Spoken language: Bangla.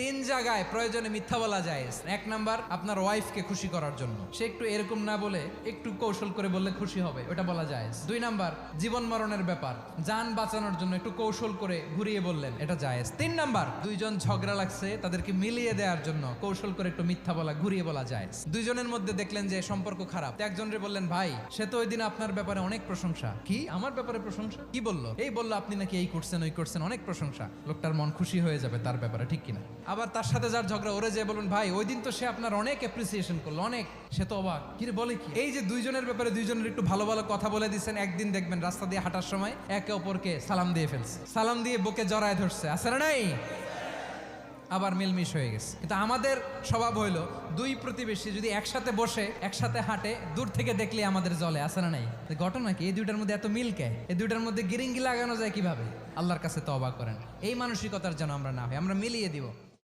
তিন জায়গায় প্রয়োজনে মিথ্যা বলা যায়। এক নাম্বার, আপনার ওয়াইফকে খুশি করার জন্য, সে একটু এরকম না বলে একটু কৌশল করে বললে খুশি হবে, ওটা বলা যায়। দুই নাম্বার, জীবন মরণের ব্যাপার, যান বাঁচানোর জন্য একটু কৌশল করে ঘুরিয়ে বললেন, এটা জায়েজ। তিন নাম্বার, দুইজন ঝগড়া লাগছে তাদেরকে মিলিয়ে দেওয়ার জন্য কৌশল করে একটু মিথ্যা বলা, ঘুরিয়ে বলা যায়। দুইজনের মধ্যে দেখলেন যে সম্পর্ক খারাপ, একজনরে বললেন, ভাই সে তো ওই দিন আপনার ব্যাপারে অনেক প্রশংসা। কি আমার ব্যাপারে প্রশংসা? কি বললো? এই বললো আপনি নাকি এই করছেন ওই করছেন, অনেক প্রশংসা। লোকটার মন খুশি হয়ে যাবে তার ব্যাপারে, ঠিক কিনা? আবার তার সাথে যার ঝগড়া, ওরে যে বলুন, ভাই ওই দিন তো সে আপনার অনেক অ্যাপ্রিসিয়েশন করলো, অনেক, সে তো অবাক, কি রে বলে কি? এই যে দুইজনের ব্যাপারে দুইজনের একটু ভালো ভালো কথা বলে দিচ্ছেন, একদিন দেখবেন রাস্তা দিয়ে হাঁটার সময় একে অপরকে সালাম দিয়ে ফেলছে, সালাম দিয়ে বুকে জড়ায় ধরছে, আছে না নাই? আবার মিলমিশ হয়ে গেছে। কিন্তু আমাদের স্বভাব হইলো, দুই প্রতিবেশী যদি একসাথে বসে একসাথে হাঁটে, দূর থেকে দেখলে আমাদের জলে, আছে না নাই? ঘটনা কি? এই দুইটার মধ্যে এত মিল কে? এই দুইটার মধ্যে গিরিঙ্গি লাগানো যায় কিভাবে? আল্লাহর কাছে তওবা করেন, এই মানসিকতার যেন আমরা না হয়, আমরা মিলিয়ে দিব।